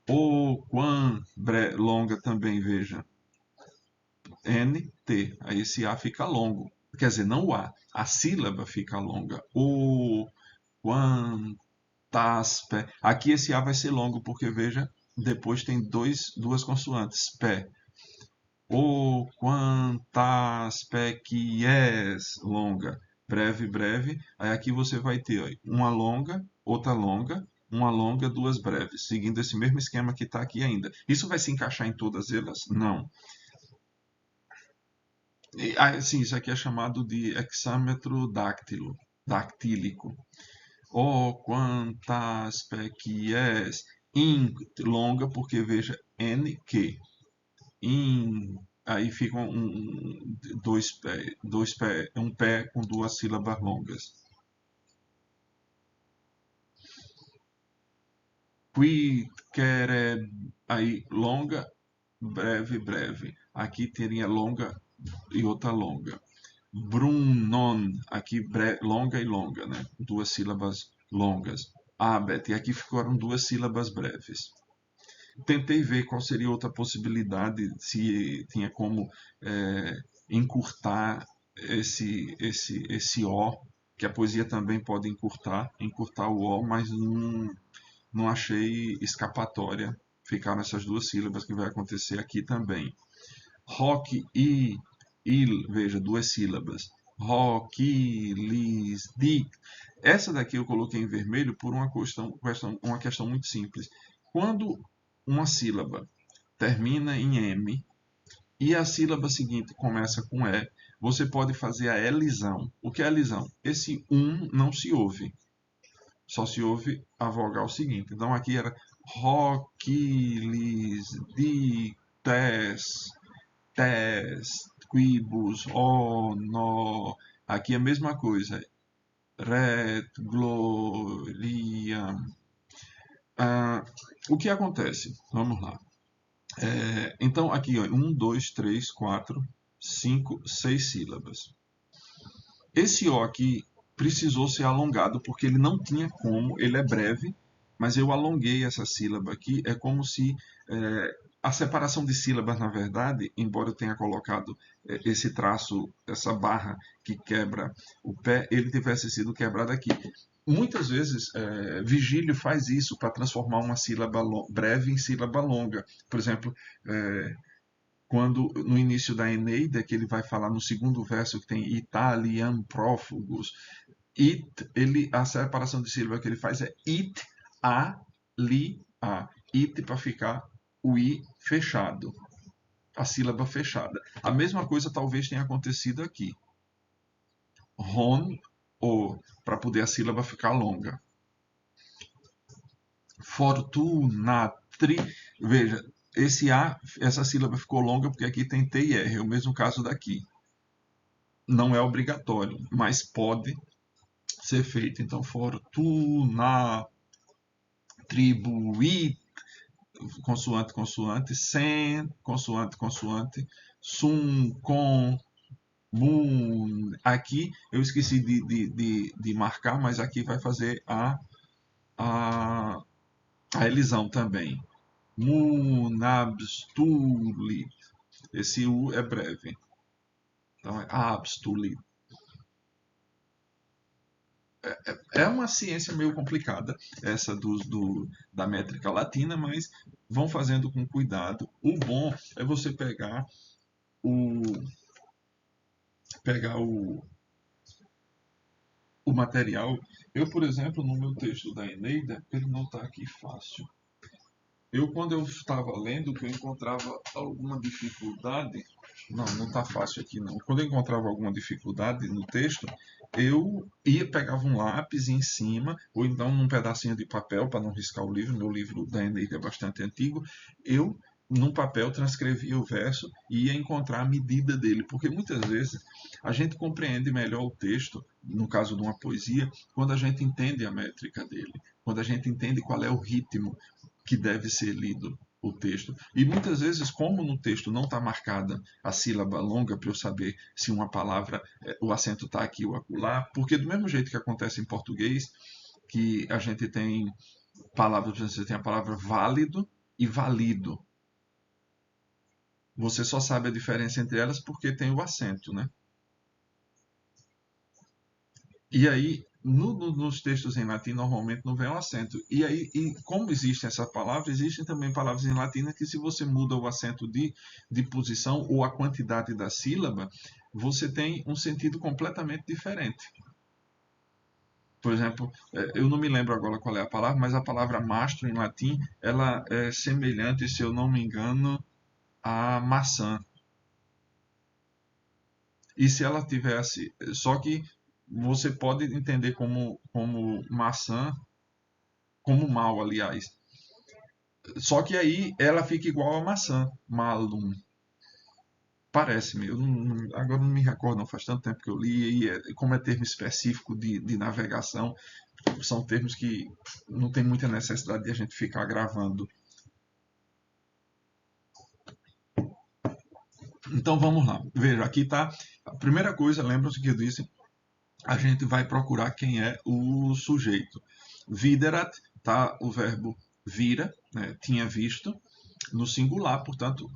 O quam, longa também, veja. NT. Aí esse A fica longo. Quer dizer, não o A sílaba fica longa. O quantas. Aqui esse A vai ser longo, porque veja, depois tem duas consoantes. Pé. O quantas pequies, longa, breve, breve. Aí aqui você vai ter ó, uma longa, duas breves, seguindo esse mesmo esquema que está aqui ainda. Isso vai se encaixar em todas elas? Não. Sim, isso aqui é chamado de hexâmetro dactílico. O quantas pequies, longa, porque veja, N, que. Aí fica um pé com duas sílabas longas. Qui, quere, aí longa, breve, breve. Aqui teria longa e outra longa. Brunnon, aqui longa e longa, né? Duas sílabas longas. Abet, e aqui ficaram duas sílabas breves. Tentei ver qual seria outra possibilidade, se tinha como encurtar esse O, que a poesia também pode encurtar o O, mas não achei escapatória. Ficaram essas duas sílabas que vai acontecer aqui também. Rock e il, veja, duas sílabas. Rock, lis, dic. Essa daqui eu coloquei em vermelho por uma questão muito simples. Quando uma sílaba termina em M e a sílaba seguinte começa com E, você pode fazer a elisão. O que é elisão? Esse não se ouve. Só se ouve a vogal seguinte. Então aqui era roquilis, tes, quibus, no. Aqui é a mesma coisa. Ret, gloria. O que acontece? Vamos lá. Então, aqui, ó, 1, 2, 3, 4, 5, 6 sílabas. Esse O aqui precisou ser alongado, porque ele não tinha como, ele é breve, mas eu alonguei essa sílaba aqui. É como se a separação de sílabas, na verdade, embora eu tenha colocado esse traço, essa barra que quebra o pé, ele tivesse sido quebrado aqui. Muitas vezes, Vigílio faz isso para transformar uma sílaba breve em sílaba longa. Por exemplo, quando no início da Eneida, que ele vai falar no segundo verso que tem Italiam prófugos, It, a separação de sílaba que ele faz é it, a, li, a. It para ficar o i fechado, a sílaba fechada. A mesma coisa talvez tenha acontecido aqui. Ron, o, para poder a sílaba ficar longa. Fortunatri, veja, esse A, essa sílaba ficou longa porque aqui tem T e R, é o mesmo caso daqui. Não é obrigatório, mas pode ser feito. Então, fortuna, tribuir, consoante, consoante, sem, consoante, consoante, sum, com, mun. Aqui eu esqueci de marcar, mas aqui vai fazer a elisão também. Munabstuli. Esse U é breve. Então é abstuli. É uma ciência meio complicada, essa da métrica latina, mas vão fazendo com cuidado. O bom é você o, pegar o material. Eu, por exemplo, no meu texto da Eneida, ele não está aqui fácil. Quando eu estava lendo, que eu encontrava alguma dificuldade, não está fácil aqui não. Quando eu encontrava alguma dificuldade no texto, eu pegava um lápis em cima, ou então num pedacinho de papel para não riscar o livro. Meu livro da Eneida é bastante antigo. Eu num papel transcrevia o verso e ia encontrar a medida dele, porque muitas vezes a gente compreende melhor o texto, no caso de uma poesia, quando a gente entende a métrica dele, quando a gente entende qual é o ritmo que deve ser lido o texto. E muitas vezes, como no texto não está marcada a sílaba longa para eu saber se uma palavra, o acento está aqui ou acolá, porque do mesmo jeito que acontece em português, que a gente tem palavras, você tem a palavra válido e valido. Você só sabe a diferença entre elas porque tem o acento, né? E aí, nos textos em latim, normalmente não vem o acento. E aí, como existe essa palavra, existem também palavras em latim que, se você muda o acento de posição ou a quantidade da sílaba, você tem um sentido completamente diferente. Por exemplo, eu não me lembro agora qual é a palavra, mas a palavra mastro em latim, ela é semelhante, se eu não me engano, a maçã. E se ela tivesse. Só que você pode entender como maçã, como mal, aliás. Só que aí ela fica igual a maçã, malum. Parece-me, agora não me recordo, não faz tanto tempo que eu li, e como é termo específico de navegação, são termos que não tem muita necessidade de a gente ficar gravando. Então vamos lá, veja, aqui está a primeira coisa, lembra-se que eu disse, a gente vai procurar quem é o sujeito. Viderat, tá o verbo vira, né, tinha visto, no singular, portanto,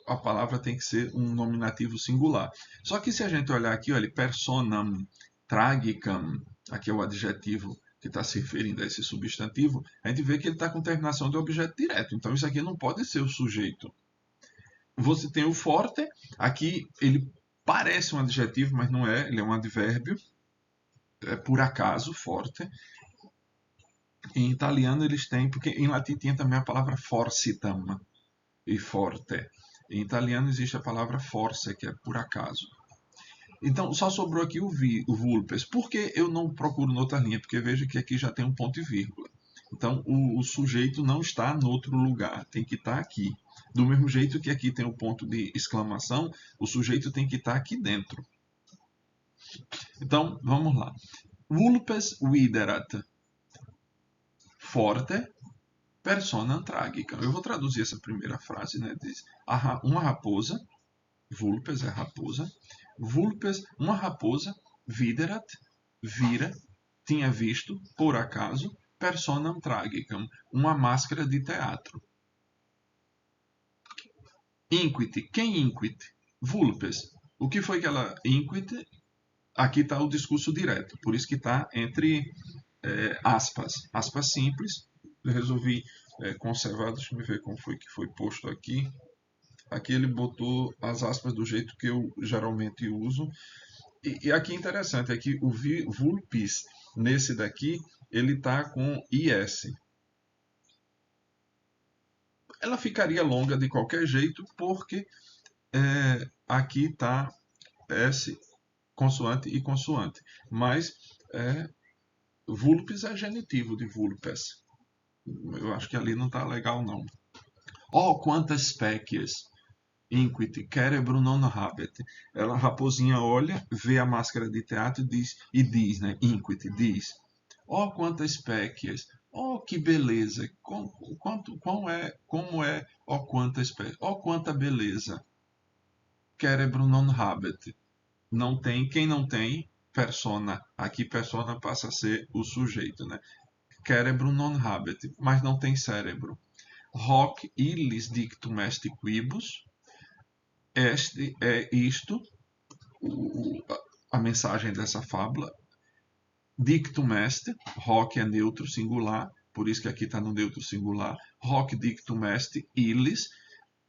a palavra tem que ser um nominativo singular. Só que se a gente olhar aqui, olha, personam, tragicam, aqui é o adjetivo que está se referindo a esse substantivo, a gente vê que ele está com terminação de objeto direto. Então isso aqui não pode ser o sujeito. Você tem o forte, aqui ele parece um adjetivo, mas não é, ele é um advérbio, é por acaso, forte. Em italiano eles têm, porque em latim tinha também a palavra forcitam e forte. Em italiano existe a palavra força, que é por acaso. Então, só sobrou aqui o vulpes. Por que eu não procuro noutra linha? Porque veja que aqui já tem um ponto e vírgula. Então, o sujeito não está no outro lugar, tem que estar aqui. Do mesmo jeito que aqui tem o ponto de exclamação, o sujeito tem que estar aqui dentro. Então, vamos lá. Vulpes viderat. Forte persona tragica. Eu vou traduzir essa primeira frase, né? Diz, uma raposa, vulpes é raposa, vulpes, uma raposa, viderat, vira, tinha visto, por acaso, personam tragicam, uma máscara de teatro. Inquit, quem inquit? Vulpes. O que foi que ela inquit? Aqui está o discurso direto, por isso que está entre aspas, aspas simples. Eu resolvi conservar, deixa eu ver como foi que foi posto aqui. Aqui ele botou as aspas do jeito que eu geralmente uso. E aqui interessante é que o vulpes, nesse daqui, ele está com IS. Ela ficaria longa de qualquer jeito, porque aqui está S, consoante e consoante. Mas vulpes é genitivo de vulpes. Eu acho que ali não está legal, não. Oh, quantas spécies! Inquit, cerebro non habet. Ela, a raposinha olha, vê a máscara de teatro e diz, né? Inquit, diz. Oh, quantas spécies! Oh, que beleza! Oh, quanta espécie! Oh, quanta beleza! Cerebro non habet. Não tem, quem não tem, persona. Aqui persona passa a ser o sujeito, né? Cerebro non habet, mas não tem cérebro. Hoc illis dictum est quibus. Este é isto, a mensagem dessa fábula. Dictum est, hoc é neutro singular, por isso que aqui está no neutro singular. Hoc dictum est illis,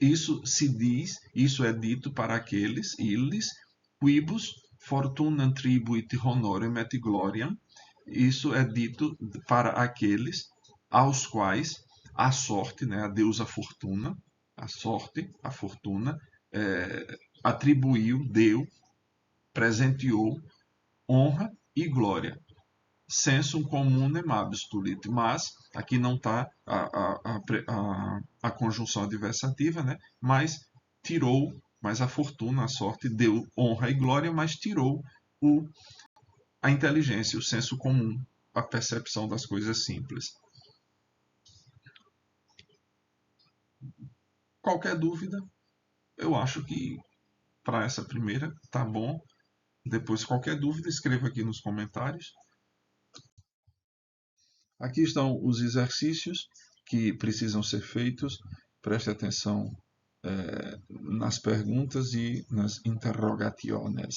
isso se diz, isso é dito para aqueles, illis, quibus fortunam tribuit honorem et gloriam, isso é dito para aqueles aos quais a sorte, né, a deusa fortuna, a sorte, a fortuna, atribuiu, deu, presenteou honra e glória. Sensum communem abstulit, mas aqui não está a conjunção adversativa, né? Mas tirou, mas a fortuna, a sorte, deu honra e glória, mas tirou a inteligência, o senso comum, a percepção das coisas simples. Qualquer dúvida, eu acho que para essa primeira tá bom. Depois, qualquer dúvida, escreva aqui nos comentários. Aqui estão os exercícios que precisam ser feitos. Preste atenção nas perguntas e nas interrogações.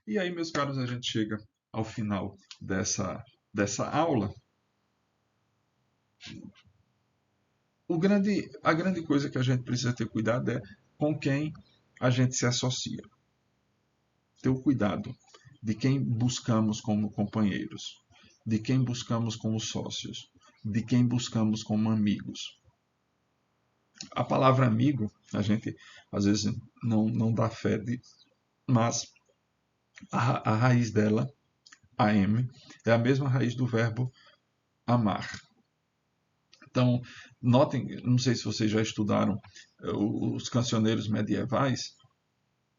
E aí, meus caros, a gente chega ao final dessa aula. A grande coisa que a gente precisa ter cuidado é com quem a gente se associa. Ter o cuidado de quem buscamos como companheiros, de quem buscamos como sócios, de quem buscamos como amigos. A palavra amigo, a gente às vezes não dá fé, mas a raiz dela, am, é a mesma raiz do verbo amar. Então, notem, não sei se vocês já estudaram os cancioneiros medievais,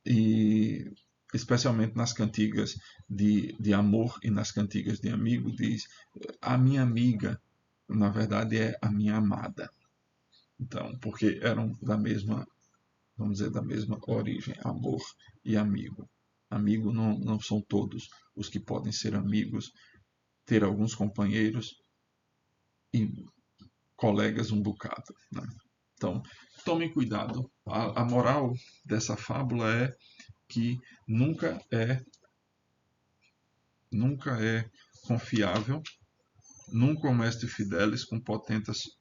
e especialmente nas cantigas de amor e nas cantigas de amigo, diz: a minha amiga, na verdade é a minha amada. Então, porque eram da mesma, vamos dizer, da mesma origem, amor e amigo. Amigo não são todos os que podem ser amigos, ter alguns companheiros e colegas um bocado, né? Então, tomem cuidado. A moral dessa fábula é que nunca é confiável, nunca est fidelis com potentes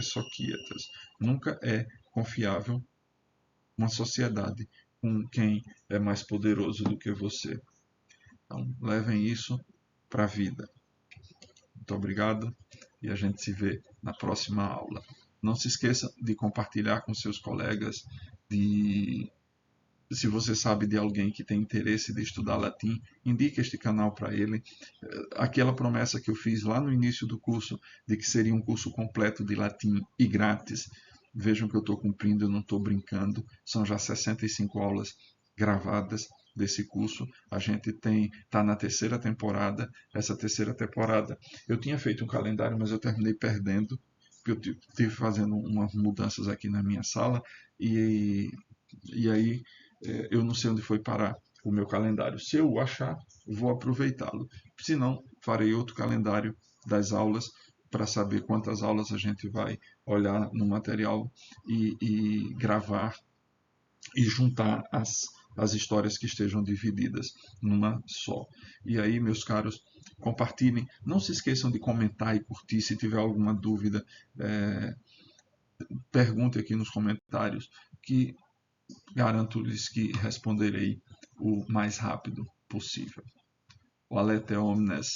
societas. Nunca é confiável uma sociedade com quem é mais poderoso do que você. Então, levem isso para a vida. Muito obrigado e a gente se vê na próxima aula. Não se esqueça de compartilhar com seus colegas, se você sabe de alguém que tem interesse de estudar latim, indique este canal para ele. Aquela promessa que eu fiz lá no início do curso, de que seria um curso completo de latim e grátis, vejam que eu estou cumprindo, eu não estou brincando. São já 65 aulas gravadas desse curso. A gente está na terceira temporada. Essa terceira temporada, eu tinha feito um calendário, mas eu terminei perdendo, porque eu tive fazendo umas mudanças aqui na minha sala, e aí eu não sei onde foi parar o meu calendário. Se eu o achar, vou aproveitá-lo. Se não, farei outro calendário das aulas para saber quantas aulas a gente vai olhar no material e gravar e juntar as histórias que estejam divididas numa só. E aí, meus caros, compartilhem. Não se esqueçam de comentar e curtir. Se tiver alguma dúvida, pergunte aqui nos comentários, que garanto-lhes que responderei o mais rápido possível. Valete omnes.